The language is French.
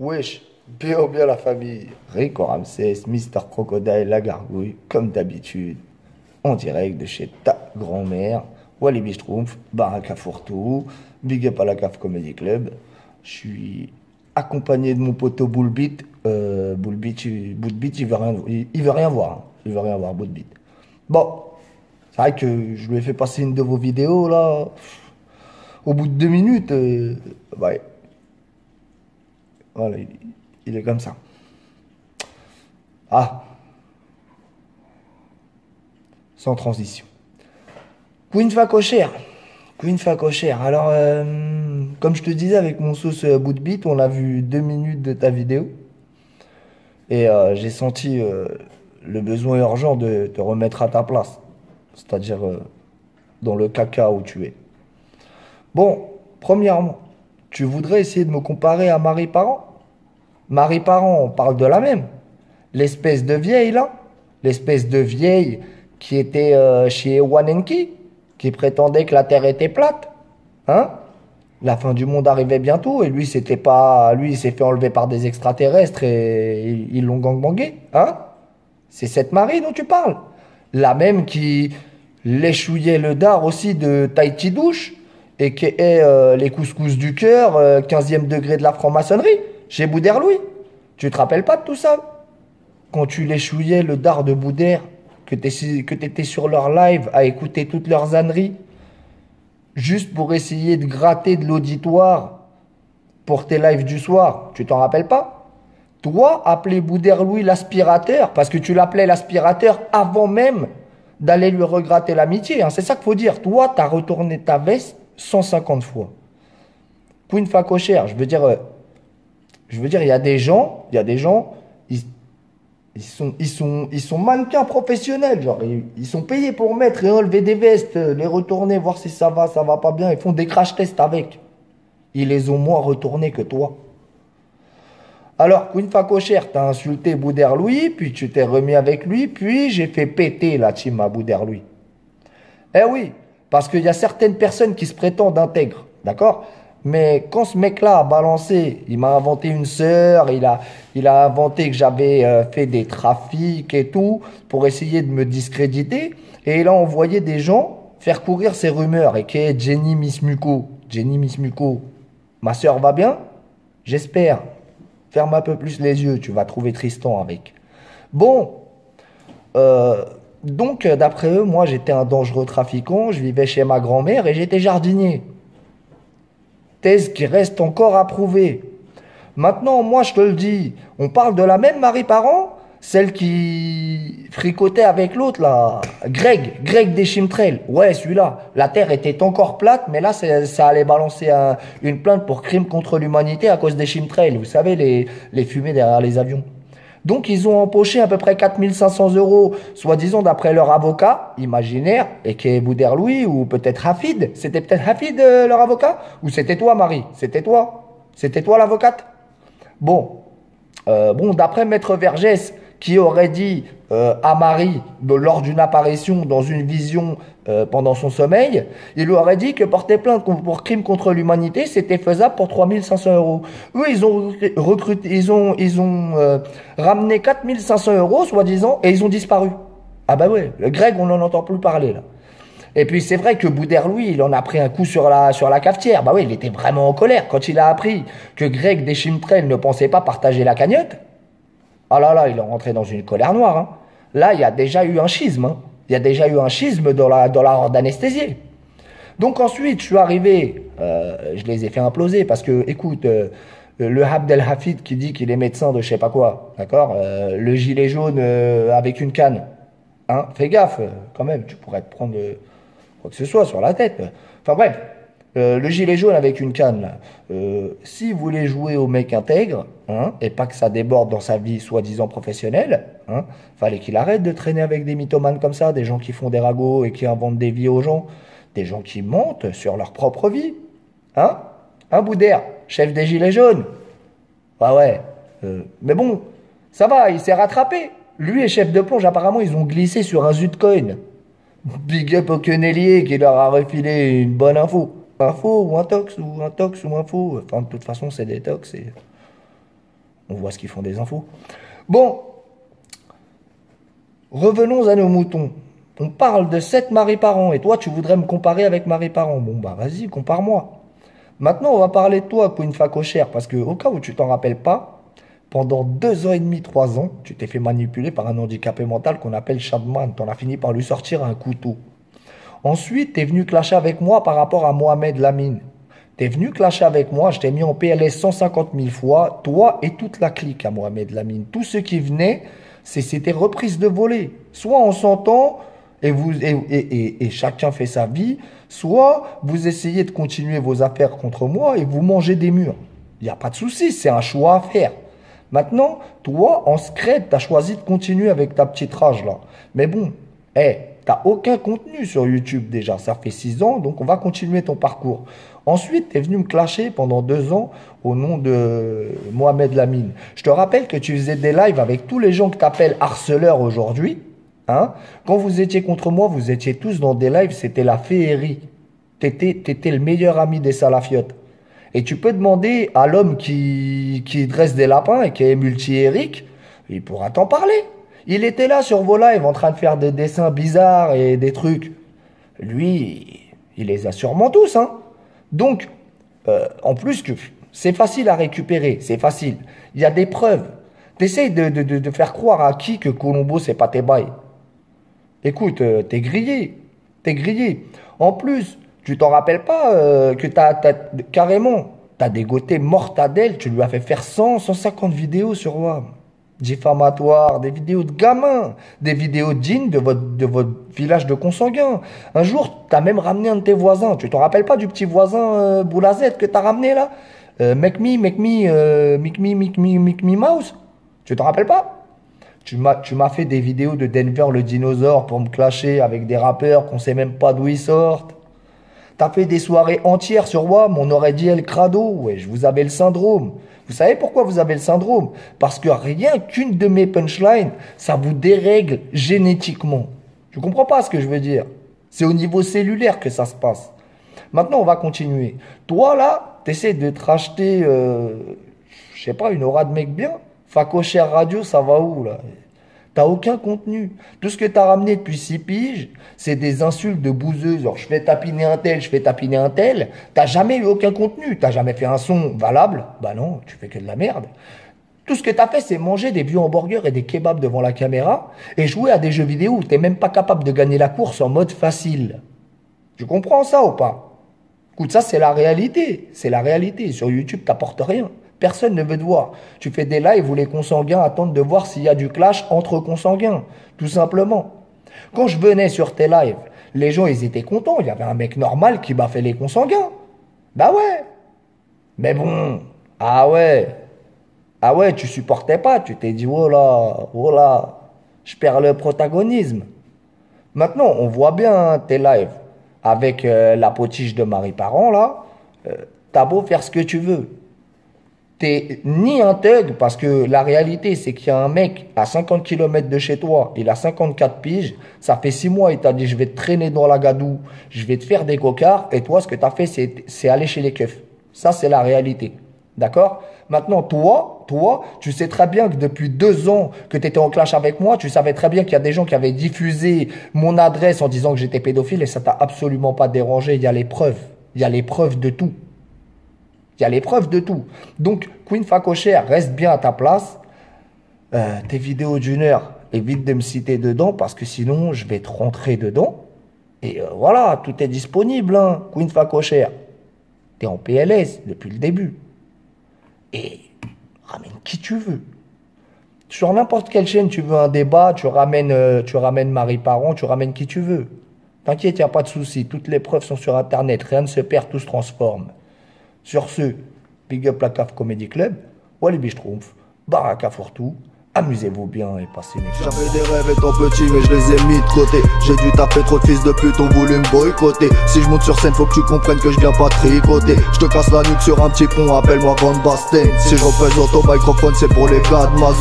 Wesh, bien la famille. Rico Ramsès, Mister Crocodile, la gargouille, comme d'habitude, en direct de chez ta grand-mère, Walibi Schtroumpf, Baraka Fourtou, Big Up à la CAF Comedy Club. Je suis accompagné de mon poteau Bullbeat. Bullbeat, il veut rien voir. Hein. Il veut rien voir, Bullbeat. Bon, c'est vrai que je lui ai fait passer une de vos vidéos, là. Au bout de 2 minutes, ouais, voilà, il est comme ça. Ah, sans transition. Queen Facochère. Queen Facochère. Alors, comme je te disais, avec mon sauce bout de bite, on a vu 2 minutes de ta vidéo. Et j'ai senti le besoin urgent de te remettre à ta place. C'est-à-dire dans le caca où tu es. Bon, premièrement, tu voudrais essayer de me comparer à Marie Parent? Marie Parent, on parle de la même. L'espèce de vieille, là. L'espèce de vieille qui était chez Wanenki, qui prétendait que la Terre était plate. Hein? La fin du monde arrivait bientôt et lui, c'était pas, lui, il s'est fait enlever par des extraterrestres et ils l'ont gangbangé. Hein? C'est cette Marie dont tu parles. La même qui léchouillait le dard aussi de Tahiti Douche et qui est les couscous du cœur, 15e degré de la franc-maçonnerie, chez Boudère Louis. Tu te rappelles pas de tout ça? Quand tu léchouillais le dard de Boudère, que t'étais sur leur live à écouter toutes leurs âneries, juste pour essayer de gratter de l'auditoire pour tes lives du soir, tu t'en rappelles pas? Toi, appeler Boudère Louis l'aspirateur, parce que tu l'appelais l'aspirateur avant même d'aller lui regratter l'amitié, hein. C'est ça qu'il faut dire. Toi, t'as retourné ta veste 150 fois. Pour une facochère, il y a des gens, ils sont mannequins professionnels, genre, ils sont payés pour mettre et enlever des vestes, les retourner, voir si ça va pas bien, ils font des crash tests avec. Ils les ont moins retournés que toi. Alors, Queen Facochère, t'as insulté Boudère Louis, puis tu t'es remis avec lui, puis j'ai fait péter la team à Boudère Louis. Eh oui, parce qu'il y a certaines personnes qui se prétendent intègres, d'accord? Mais quand ce mec-là a balancé, il m'a inventé une sœur, il a inventé que j'avais fait des trafics et tout, pour essayer de me discréditer, et il a envoyé des gens faire courir ces rumeurs, et qui est Jenny Miss Muko. Jenny Miss Muko, ma sœur va bien? J'espère. Ferme un peu plus les yeux, tu vas trouver Tristan avec. Bon, donc d'après eux, moi j'étais un dangereux trafiquant, je vivais chez ma grand-mère et j'étais jardinier. Thèse qui reste encore à prouver. Maintenant, moi je te le dis, on parle de la même Marie Parent, celle qui fricotait avec l'autre là, Greg des Chimtrails. Ouais, celui-là. La Terre était encore plate, mais là ça allait balancer une plainte pour crime contre l'humanité à cause des Chimtrails. Vous savez, les fumées derrière les avions. Donc ils ont empoché à peu près 4 500 €, soi-disant d'après leur avocat imaginaire, et qui est Boudère Louis, ou peut-être Hafid. C'était peut-être Hafid leur avocat? Ou c'était toi, Marie? C'était toi? C'était toi l'avocate? Bon, d'après Maître Vergès, qui aurait dit à Marie, lors d'une apparition dans une vision pendant son sommeil, il lui aurait dit que porter plainte pour crime contre l'humanité, c'était faisable pour 3 500 €. Eux, ils ont recruté, ils ont ramené 4 500 €, soi-disant, et ils ont disparu. Ah bah ouais, le Greg, on n'en entend plus parler, là. Et puis c'est vrai que Boudère Louis, il en a pris un coup sur la cafetière. Bah oui, il était vraiment en colère quand il a appris que Greg des Chimtrails ne pensait pas partager la cagnotte. Ah là là, il est rentré dans une colère noire, hein. Là, il y a déjà eu un schisme, hein. Il y a déjà eu un schisme dans la horde anesthésiée. Donc ensuite, je suis arrivé, je les ai fait imploser parce que, écoute, le Abdel Hafid qui dit qu'il est médecin de je sais pas quoi, d'accord, le gilet jaune avec une canne, hein, fais gaffe, quand même, tu pourrais te prendre quoi que ce soit sur la tête. Enfin bref, le gilet jaune avec une canne, là. Si vous voulez jouer au mec intègre, hein, et pas que ça déborde dans sa vie soi-disant professionnelle, hein, fallait qu'il arrête de traîner avec des mythomanes comme ça, des gens qui font des ragots et qui inventent des vies aux gens, des gens qui mentent sur leur propre vie. Hein? Un Boudère, chef des gilets jaunes. Ah ouais, mais bon, ça va, il s'est rattrapé. Lui et chef de plonge, apparemment, ils ont glissé sur un Zutcoin. Big up au quenellier qui leur a refilé une bonne info. Info ou un tox ou info. Enfin, de toute façon, c'est des tox. On voit ce qu'ils font des infos. Bon, revenons à nos moutons. On parle de 7 maris par an et toi, tu voudrais me comparer avec Marie Parent. Bon, bah vas-y, compare-moi. Maintenant, on va parler de toi, Queen Facochère, parce que au cas où tu t'en rappelles pas, pendant 2 ans et demi, 3 ans, tu t'es fait manipuler par un handicapé mental qu'on appelle Chadman. T'en as fini par lui sortir un couteau. Ensuite, t'es venu clasher avec moi par rapport à Mohamed Lamine. T'es venu clasher avec moi, je t'ai mis en PLS 150 000 fois, toi et toute la clique à Mohamed Lamine. Tous ceux qui venaient, c'était reprise de volée. Soit on s'entend et chacun fait sa vie, soit vous essayez de continuer vos affaires contre moi et vous mangez des murs. Il n'y a pas de souci, c'est un choix à faire. Maintenant, toi, en secret, tu as choisi de continuer avec ta petite rage là. Mais bon, t'as aucun contenu sur YouTube déjà, ça fait 6 ans, donc on va continuer ton parcours. Ensuite, tu es venu me clasher pendant 2 ans au nom de Mohamed Lamine. Je te rappelle que tu faisais des lives avec tous les gens que tu appelles harceleurs aujourd'hui. Hein? Quand vous étiez contre moi, vous étiez tous dans des lives, c'était la féerie. T'étais le meilleur ami des salafiotes. Et tu peux demander à l'homme qui dresse des lapins et qui est multi-érique, il pourra t'en parler. Il était là sur vos lives en train de faire des dessins bizarres et des trucs. Lui, il les a sûrement tous. Hein. Donc, en plus, que c'est facile à récupérer, c'est facile. Il y a des preuves. T'essayes de faire croire à qui que Colombo, c'est pas tes bails. Écoute, t'es grillé. T'es grillé. En plus, tu t'en rappelles pas que carrément, t'as dégoté Mortadelle, tu lui as fait faire 150 vidéos sur WAM. Diffamatoires, des vidéos de gamins, des vidéos dignes de votre village de consanguins. Un jour, t'as même ramené un de tes voisins. Tu t'en rappelles pas du petit voisin Boulazette que t'as ramené là Make me mouse. Tu t'en rappelles pas? Tu m'as fait des vidéos de Denver le dinosaure pour me clasher avec des rappeurs qu'on sait même pas d'où ils sortent. T'as fait des soirées entières sur WAM, on aurait dit El Crado, wesh, vous avez le syndrome. Vous savez pourquoi vous avez le syndrome? Parce que rien qu'une de mes punchlines, ça vous dérègle génétiquement. Je comprends pas ce que je veux dire. C'est au niveau cellulaire que ça se passe. Maintenant, on va continuer. Toi, là, t'essaies de te racheter, je sais pas, une aura de mec bien. Facochère Radio, ça va où, là? T'as aucun contenu. Tout ce que t'as ramené depuis 6 piges, c'est des insultes de bouseuses. Genre, je fais tapiner un tel, je fais tapiner un tel. T'as jamais eu aucun contenu. T'as jamais fait un son valable. Bah non, tu fais que de la merde. Tout ce que t'as fait, c'est manger des vieux hamburgers et des kebabs devant la caméra et jouer à des jeux vidéo où t'es même pas capable de gagner la course en mode facile. Tu comprends ça ou pas? Écoute, ça, c'est la réalité. C'est la réalité. Sur YouTube, t'apportes rien. Personne ne veut te voir. Tu fais des lives où les consanguins attendent de voir s'il y a du clash entre consanguins. Tout simplement. Quand je venais sur tes lives, les gens, ils étaient contents. Il y avait un mec normal qui baffait les consanguins. Bah ouais. Mais bon. Ah ouais. Ah ouais, tu supportais pas. Tu t'es dit, oh là, je perds le protagonisme. Maintenant, on voit bien tes lives avec la potiche de Marie Parent, là. T'as beau faire ce que tu veux. T'es ni un thug, parce que la réalité, c'est qu'il y a un mec à 50 km de chez toi, il a 54 piges, ça fait 6 mois, il t'a dit, je vais te traîner dans la gadoue, je vais te faire des cocards, et toi, ce que t'as fait, c'est aller chez les keufs. Ça, c'est la réalité. D'accord? Maintenant, toi, tu sais très bien que depuis 2 ans que tu étais en clash avec moi, tu savais très bien qu'il y a des gens qui avaient diffusé mon adresse en disant que j'étais pédophile, et ça t'a absolument pas dérangé. Il y a les preuves. Il y a les preuves de tout. Il y a les preuves de tout. Donc, Queen Facochère, reste bien à ta place. Tes vidéos d'1 heure, évite de me citer dedans parce que sinon, je vais te rentrer dedans. Et voilà, tout est disponible, hein, Queen Facochère. T'es en PLS depuis le début. Et ramène qui tu veux. Sur n'importe quelle chaîne, tu veux un débat, tu ramènes Marie Parent, tu ramènes qui tu veux. T'inquiète, il n'y a pas de souci. Toutes les preuves sont sur Internet. Rien ne se perd, tout se transforme. Sur ce, big up la CAF Comedy Club, Walibi Schtroumpf, Baraka Fourtou, amusez-vous bien et passez une excellente. J'avais des rêves étant petit mais je les ai mis de côté. J'ai dû taper trop de fils de pute, ont voulu me boycotter. Si je monte sur scène faut que tu comprennes que je viens pas tricoter. Je te casse la nuque sur un petit pont, appelle-moi Van Basten. Si je représente au microphone c'est pour les gars de Mazo.